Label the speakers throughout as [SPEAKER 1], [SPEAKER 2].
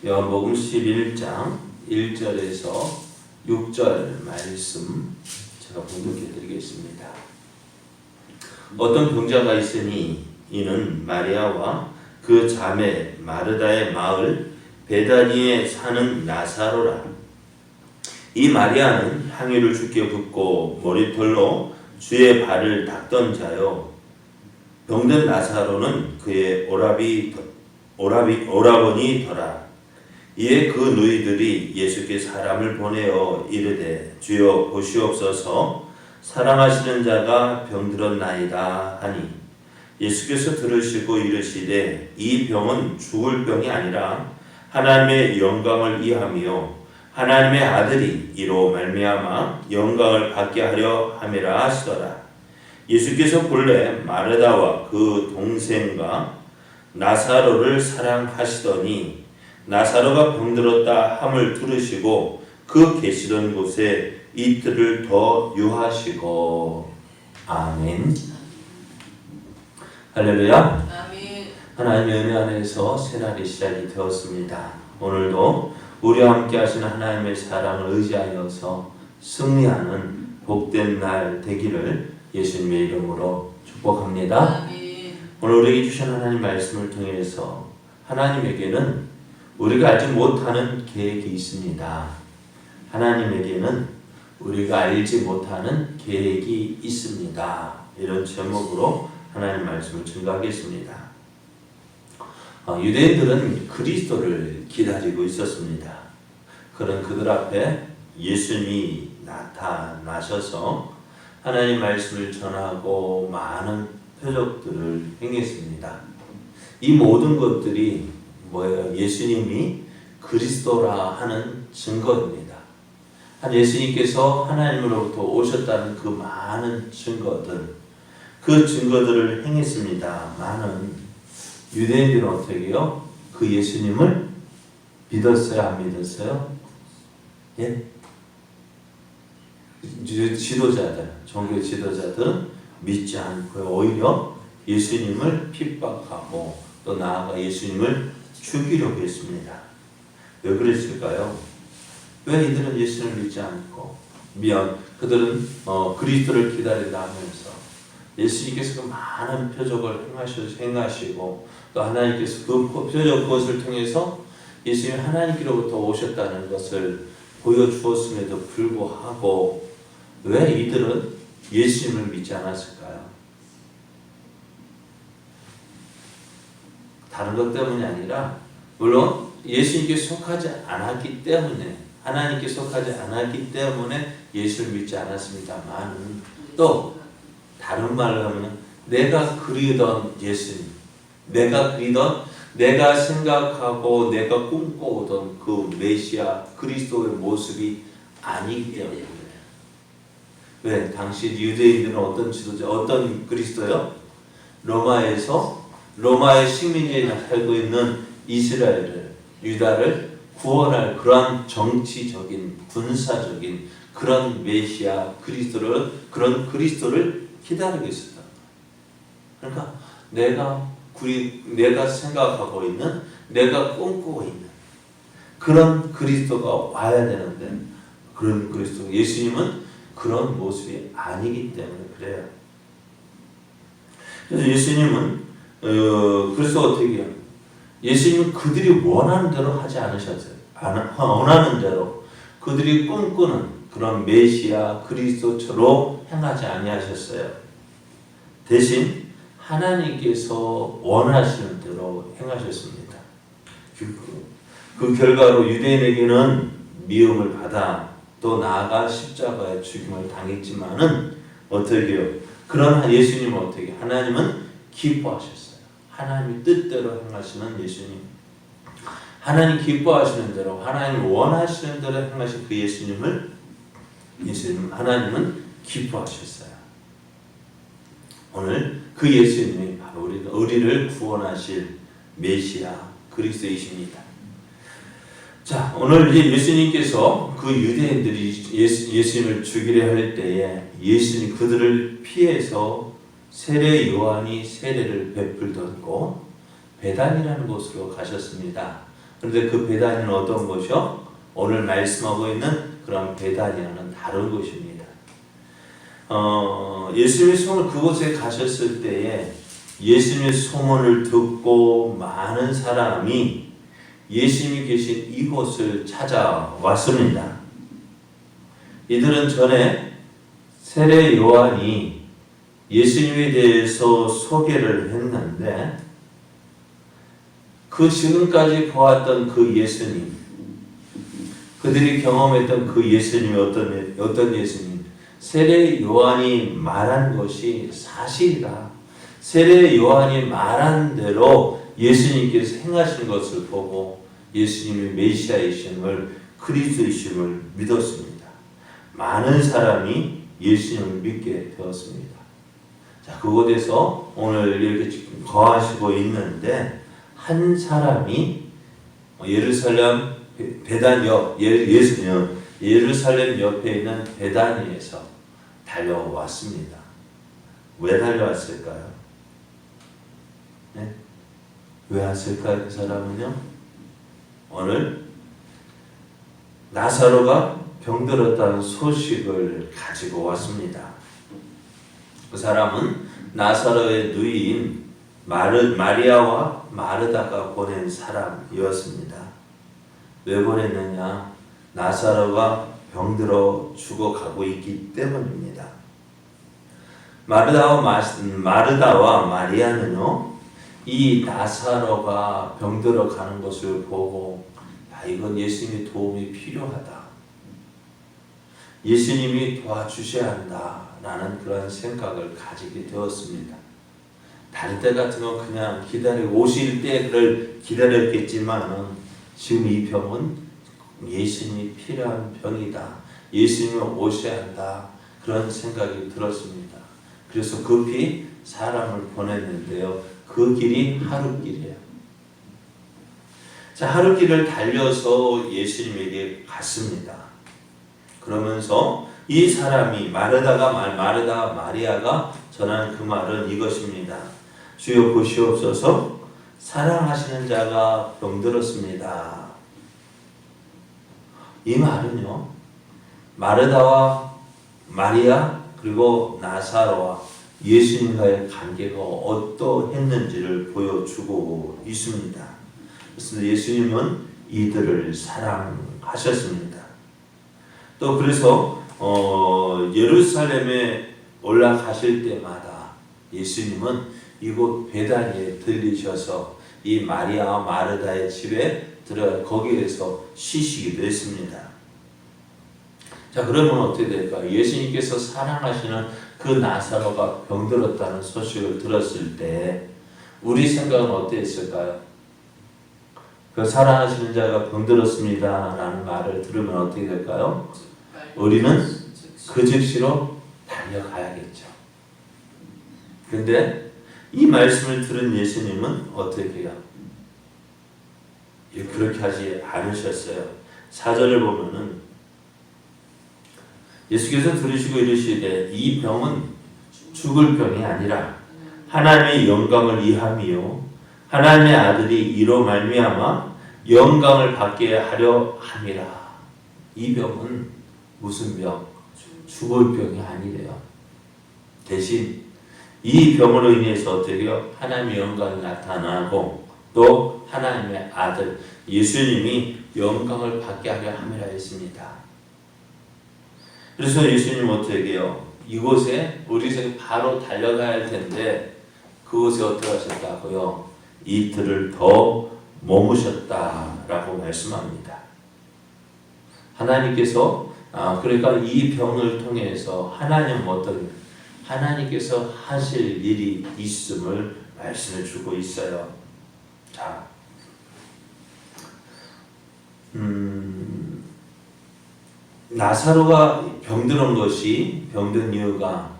[SPEAKER 1] 요한복음 11장 1절에서 6절 말씀 제가 봉독해 드리겠습니다. 어떤 병자가 있으니 이는 마리아와 그 자매 마르다의 마을 베다니에 사는 나사로라. 이 마리아는 향유를 주께 붓고 머리털로 주의 발을 닦던 자요, 병든 나사로는 그의 오라버니더라. 이에 그 누이들이 예수께 사람을 보내어 이르되 주여 보시옵소서, 사랑하시는 자가 병들었나이다 하니, 예수께서 들으시고 이르시되 이 병은 죽을 병이 아니라 하나님의 영광을 위하며 하나님의 아들이 이로 말미암아 영광을 받게 하려 함이라 하시더라. 예수께서 본래 마르다와 그 동생과 나사로를 사랑하시더니 나사로가 병들었다 함을 들으시고 그 계시던 곳에 이틀을 더 유하시고. 아멘. 할렐루야.
[SPEAKER 2] 아멘.
[SPEAKER 1] 하나님의 은혜 안에서 새날이 시작이 되었습니다. 오늘도 우리와 함께 하시는 하나님의 사랑을 의지하여서 승리하는 복된 날 되기를 예수님의 이름으로 축복합니다.
[SPEAKER 2] 아멘.
[SPEAKER 1] 오늘 우리에게 주신 하나님 말씀을 통해서 하나님에게는 우리가 알지 못하는 계획이 있습니다. 하나님에게는 우리가 알지 못하는 계획이 있습니다. 이런 제목으로 하나님 말씀을 증거하겠습니다. 유대인들은 그리스도를 기다리고 있었습니다. 그런 그들 앞에 예수님이 나타나셔서 하나님 말씀을 전하고 많은 표적들을 행했습니다. 이 모든 것들이 뭐예요? 예수님이 그리스도라 하는 증거입니다. 예수님께서 하나님으로부터 오셨다는 그 많은 증거들, 그 증거들을 행했습니다. 많은 유대인들은 어떻게 해요? 그 예수님을 믿었어요? 안 믿었어요? 예? 지도자들, 종교 지도자들은 믿지 않고 오히려 예수님을 핍박하고 또 나아가 예수님을 죽이려고 했습니다. 왜 그랬을까요? 왜 이들은 예수님을 믿지 않고 그들은 그리스도를 기다린다 하면서 예수님께서 그 많은 표적을 행하시고 또 하나님께서 그 표적 그것을 통해서 예수님이 하나님께로부터 오셨다는 것을 보여주었음에도 불구하고 왜 이들은 예수님을 믿지 않았을까요? 다른 것 때문이 아니라 물론 예수님께 속하지 않았기 때문에, 하나님께 속하지 않았기 때문에 예수를 믿지 않았습니다만, 또 다른 말로 하면 내가 그리던 예수님, 내가 생각하고 내가 꿈꿔오던 그 메시아 그리스도의 모습이 아니기 때문에 그래요. 왜? 당시 유대인들은 어떤 지도자, 어떤 그리스도요? 로마의 식민지에 살고 있는 이스라엘을, 유다를 구원할 그러한 정치적인, 군사적인 그런 메시아 그런 그리스도를 기다리고 있었다. 그러니까 내가 생각하고 있는, 내가 꿈꾸고 있는 그런 그리스도가 와야 되는데, 그런 그리스도, 예수님은 그런 모습이 아니기 때문에 그래요. 그래서 예수님은 그래서 어떻게 해요? 예수님은 그들이 원하는 대로 하지 않으셨어요. 원하는 대로 그들이 꿈꾸는 그런 메시아 그리스도처럼 행하지 아니하셨어요. 대신 하나님께서 원하시는 대로 행하셨습니다. 그 결과로 유대인에게는 미움을 받아 또 나아가 십자가의 죽임을 당했지만은 어떻게 해요? 그런 예수님은 어떻게 해요? 하나님은 기뻐하셨어요. 하나님의 뜻대로 행하시는 예수님, 하나님 기뻐하시는 대로, 하나님 원하시는 대로 행하신 그 하나님은 기뻐하셨어요. 오늘 그 예수님이 바로 우리를 구원하실 메시아 그리스도이십니다. 자, 오늘 이제 예수님께서 그 유대인들이 예수님을 죽이려 할 때에 예수님 그들을 피해서 세례 요한이 세례를 베풀던 곳 베단이라는 곳으로 가셨습니다. 그런데 그 베다니는 어떤 곳이요? 오늘 말씀하고 있는 그런 베다니아는 다른 곳입니다. 예수님의 소문 그곳에 가셨을 때에 예수님의 소문을 듣고 많은 사람이 예수님이 계신 이곳을 찾아왔습니다. 이들은 전에 세례 요한이 예수님에 대해서 소개를 했는데 그 지금까지 보았던 그 예수님, 그들이 경험했던 그 예수님이 어떤 예수님, 세례 요한이 말한 것이 사실이다. 세례 요한이 말한 대로 예수님께서 행하신 것을 보고 예수님의 메시아이심을 그리스도이심을 믿었습니다. 많은 사람이 예수님을 믿게 되었습니다. 자, 그곳에서 오늘 이렇게 거하시고 있는데 한 사람이 예루살렘 예루살렘 옆에 있는 베다니에서 달려왔습니다. 왜 달려왔을까요? 네? 왜 왔을까요? 그 사람은요? 오늘 나사로가 병들었다는 소식을 가지고 왔습니다. 그 사람은 나사로의 누이인 마리아와 마르다가 보낸 사람이었습니다. 왜 보냈느냐? 나사로가 병들어 죽어가고 있기 때문입니다. 마르다와 마리아는요, 이 나사로가 병들어 가는 것을 보고, 야, 이건 예수님의 도움이 필요하다. 예수님이 도와주셔야 한다라는 그런 생각을 가지게 되었습니다. 다른 때 같으면 그냥 오실 때를 기다렸겠지만 지금 이 병은 예수님이 필요한 병이다. 예수님이 오셔야 한다. 그런 생각이 들었습니다. 그래서 급히 사람을 보냈는데요. 그 길이 하룻길이에요. 자, 하룻길을 달려서 예수님에게 갔습니다. 그러면서 이 사람이 마르다 마리아가 전한 그 말은 이것입니다. 주여 보시옵소서, 사랑하시는 자가 병들었습니다. 이 말은요, 마르다와 마리아 그리고 나사로와 예수님과의 관계가 어떠했는지를 보여주고 있습니다. 그래서 예수님은 이들을 사랑하셨습니다. 또 그래서 예루살렘에 올라가실 때마다 예수님은 이곳 베다니에 들리셔서 이 마리아와 마르다의 집에 들어가 거기에서 쉬시기도 했습니다. 자, 그러면 어떻게 될까요? 예수님께서 사랑하시는 그 나사로가 병들었다는 소식을 들었을 때 우리 생각은 어땠을까요? 그 사랑하시는 자가 병들었습니다 라는 말을 들으면 어떻게 될까요? 우리는 그 즉시로 달려가야겠죠. 근데 이 말씀을 들은 예수님은 어떻게 해요? 그렇게 하지 않으셨어요. 4절을 보면은 예수께서 들으시고 이르시되 이 병은 죽을 병이 아니라 하나님의 영광을 위함이요 하나님의 아들이 이로 말미암아 영광을 받게 하려 함이라. 이 병은 무슨 병? 죽을 병이 아니래요. 대신 이 병으로 인해서 어떻게 해요? 하나님의 영광이 나타나고 또 하나님의 아들 예수님이 영광을 받게 하려 함이라 했습니다. 그래서 예수님 어떻게 해요? 이곳에 우리 바로 달려가야 할 텐데 그곳에 어떻게 하셨다고요? 이틀을 더 머무셨다라고 말씀합니다. 하나님께서 그러니까 이 병을 통해서 하나님께서 하실 일이 있음을 말씀해 주고 있어요. 자, 나사로가 병든 이유가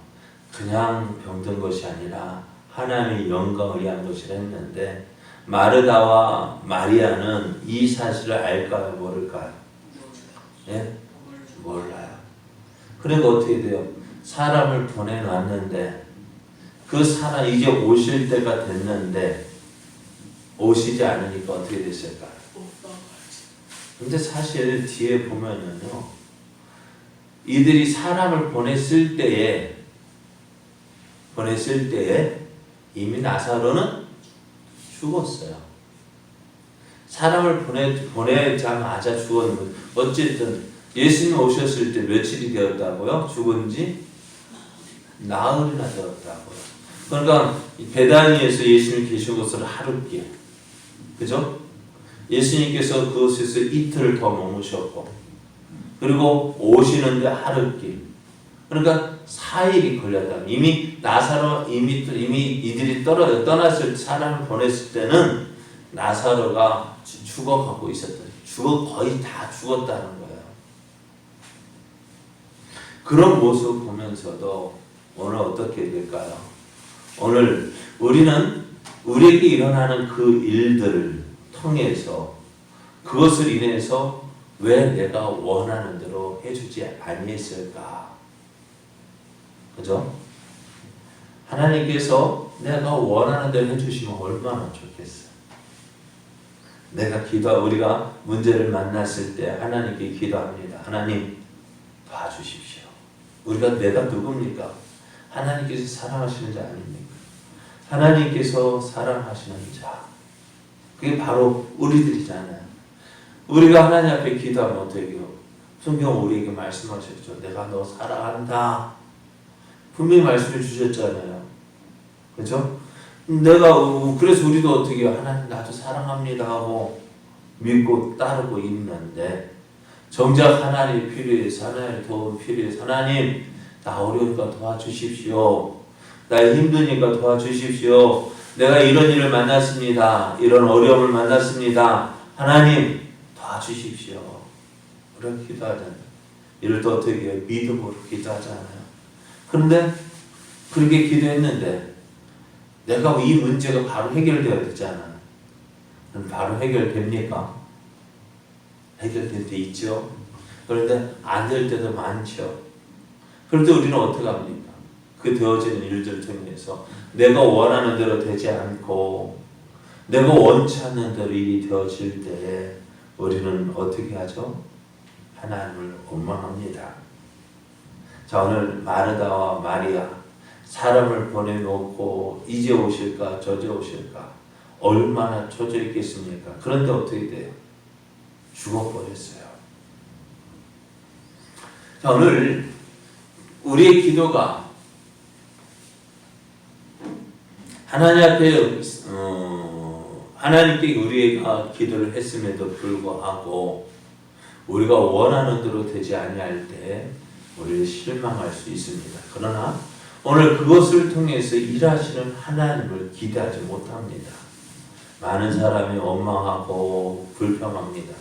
[SPEAKER 1] 그냥 병든 것이 아니라 하나님의 영광을 위한 것이라 했는데 마르다와 마리아는 이 사실을 알까요? 모를까요? 예? 몰라요. 그러니까 어떻게 돼요? 사람을 보내놨는데 그 사람 이제 오실 때가 됐는데 오시지 않으니까 어떻게 됐을까요? 근데 사실 뒤에 보면은요, 이들이 사람을 보냈을 때에 이미 나사로는 죽었어요. 사람을 보내자마자 죽었는, 어쨌든 예수님 오셨을 때 며칠이 되었다고요? 죽은 지 나흘이나 되었다고요. 그러니까 베다니에서 예수님이 계신 곳을 하룻길, 그죠? 예수님께서 그곳에서 이틀을 더 머무셨고, 그리고 오시는데 하룻길. 그러니까 4일이 걸렸다. 이미 나사로 이미 이들이 떠났을 때, 사람을 보냈을 때는 나사로가 죽어가고 있었다. 거의 다 죽었다는 거예요. 그런 모습을 보면서도 오늘 어떻게 될까요? 오늘 우리는 우리에게 일어나는 그 일들을 통해서 그것을 인해서 왜 내가 원하는 대로 해주지 아니했을까? 그죠? 하나님께서 내가 원하는 대로 해주시면 얼마나 좋겠어요. 우리가 문제를 만났을 때 하나님께 기도합니다. 하나님 도와주십시오. 내가 누굽니까? 하나님께서 사랑하시는 자 아닙니까? 하나님께서 사랑하시는 자. 그게 바로 우리들이잖아요. 우리가 하나님 앞에 기도하면 어떻게 해요? 성경 우리에게 말씀하셨죠. 내가 너 사랑한다. 분명히 말씀해 주셨잖아요. 그렇죠? 그래서 우리도 어떻게 해요? 하나님 나도 사랑합니다 하고 믿고 따르고 있는데 정작 하나님이 필요해서, 하나님의 도움 필요해서, 하나님 나 어려우니까 도와주십시오. 나 힘드니까 도와주십시오. 내가 이런 일을 만났습니다. 이런 어려움을 만났습니다. 하나님 도와주십시오. 그렇게 기도하잖아요. 이럴 때 어떻게 해요? 믿음으로 기도하잖아요. 그런데 그렇게 기도했는데 내가 이 문제가 바로 해결되어야 되잖아요. 그럼 바로 해결됩니까? 해결될 때 있죠. 그런데 안 될 때도 많죠. 그럴 때 우리는 어떻게 합니까? 그 되어지는 일들을 통해서 내가 원하는 대로 되지 않고 내가 원치 않는 대로 일이 되어질 때 우리는 어떻게 하죠? 하나님을 원망합니다. 자, 오늘 마르다와 마리아, 사람을 보내놓고 이제 오실까 저제 오실까 얼마나 초조 있겠습니까? 그런데 어떻게 돼요? 죽어버렸어요. 자, 오늘 우리의 기도가 하나님 앞에 하나님께 우리가 기도를 했음에도 불구하고 우리가 원하는 대로 되지 아니할 때 우리를 실망할 수 있습니다. 그러나 오늘 그것을 통해서 일하시는 하나님을 기대하지 못합니다. 많은 사람이 원망하고 불평합니다.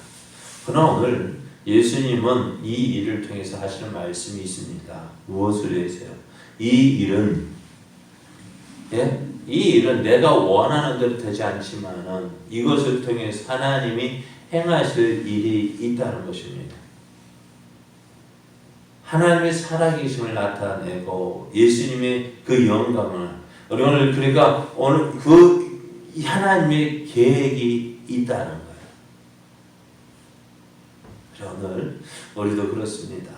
[SPEAKER 1] 그러나 오늘 예수님은 이 일을 통해서 하시는 말씀이 있습니다. 무엇을 위해서요? 이 일은 내가 원하는 대로 되지 않지만은 이것을 통해서 하나님이 행하실 일이 있다는 것입니다. 하나님의 살아계심을 나타내고 예수님의 그 영광을 우리 오늘 그러니까 오늘 그 하나님의 계획이 있다는 거예요. 오늘 우리도 그렇습니다.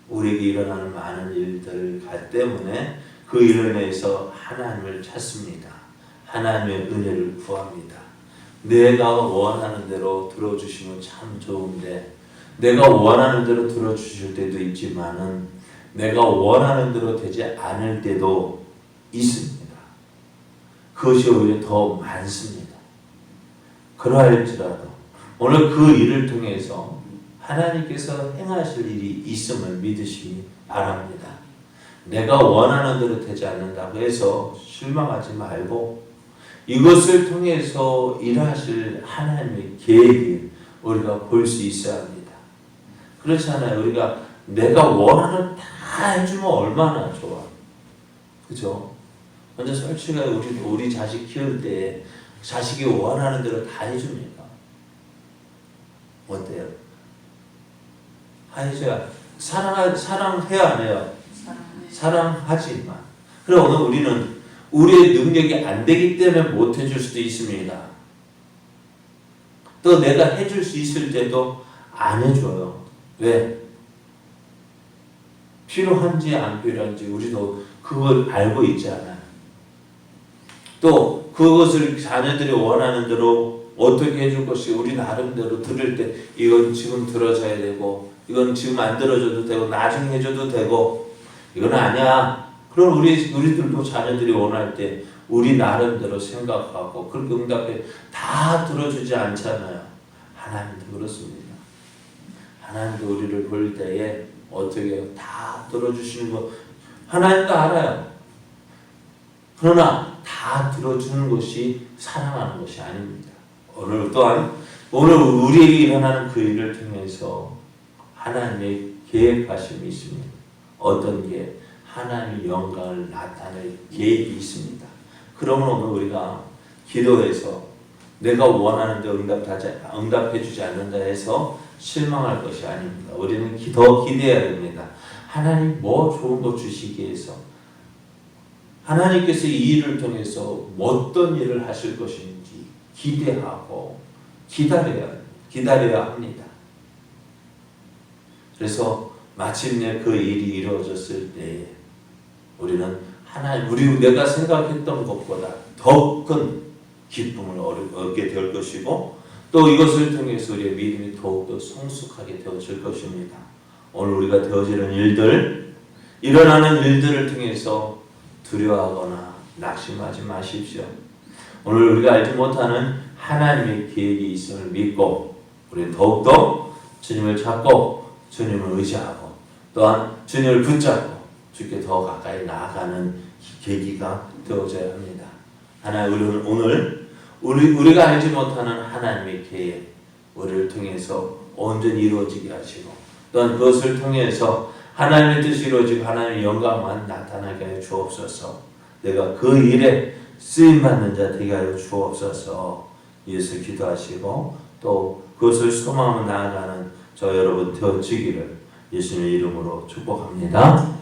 [SPEAKER 1] 우리에게 일어나는 많은 일들 때문에 그 일을 인해서 하나님을 찾습니다. 하나님의 은혜를 구합니다. 내가 원하는 대로 들어주시면 참 좋은데 내가 원하는 대로 들어주실 때도 있지만은 내가 원하는 대로 되지 않을 때도 있습니다. 그것이 오히려 더 많습니다. 그러할지라도 오늘 그 일을 통해서 하나님께서 행하실 일이 있음을 믿으시기 바랍니다. 내가 원하는 대로 되지 않는다고 해서 실망하지 말고 이것을 통해서 일하실 하나님의 계획을 우리가 볼 수 있어야 합니다. 그렇잖아요. 우리가 내가 원하는 다 해주면 얼마나 좋아. 그죠? 근데 솔직히 우리 자식 키울 때 자식이 원하는 대로 다 해줍니까? 어때요? 해줘야 사랑해야 안 해요? 사랑하지만 그럼 오늘 우리는 우리의 능력이 안 되기 때문에 못 해줄 수도 있습니다. 또 내가 해줄 수 있을 때도 안 해줘요. 왜? 필요한지 안 필요한지 우리도 그걸 알고 있잖아요. 또 그것을 자녀들이 원하는 대로 어떻게 해줄 것이 우리 나름대로 들을 때 이건 지금 들어줘야 되고 이건 지금 안 들어줘도 되고 나중에 해줘도 되고 이건 아니야. 그럼 우리들도 자녀들이 원할 때 우리 나름대로 생각하고 그렇게 응답해 다 들어주지 않잖아요. 하나님도 그렇습니다. 하나님도 우리를 볼 때에 어떻게 다 들어주시는 거 하나님도 알아요. 그러나 다 들어주는 것이 사랑하는 것이 아닙니다. 오늘 또한 오늘 우리에게 일어나는 그 일을 통해서 하나님의 계획하심이 있습니다. 어떤 게 하나님의 영광을 나타낼 계획이 있습니다. 그러면 오늘 우리가 기도해서 내가 원하는 데 응답해 주지 않는다 해서 실망할 것이 아닙니다. 우리는 더 기대해야 됩니다. 하나님 뭐 좋은 거 주시기 위해서 하나님께서 이 일을 통해서 어떤 일을 하실 것인지 기대하고 기다려야 합니다. 그래서 마침내 그 일이 이루어졌을 때 우리는 하나님, 내가 생각했던 것보다 더 큰 기쁨을 얻게 될 것이고 또 이것을 통해서 우리의 믿음이 더욱더 성숙하게 되어질 것입니다. 오늘 우리가 되어지는 일들, 일어나는 일들을 통해서 두려워하거나 낙심하지 마십시오. 오늘 우리가 알지 못하는 하나님의 계획이 있음을 믿고 우리는 더욱더 주님을 찾고 주님을 의지하고 또한 주님을 붙잡고 주께 더 가까이 나아가는 계기가 되어져야 합니다. 하나님, 우리가 알지 못하는 하나님의 계획, 우리를 통해서 온전히 이루어지게 하시고 또한 그것을 통해서 하나님의 뜻이 이루어지고 하나님의 영광만 나타나게 하여 주옵소서. 내가 그 일에 쓰임받는 자 되게 하여 주옵소서. 예수 기도하시고 또 그것을 소망하며 나아가는 저 여러분 되어지기를 예수님의 이름으로 축복합니다.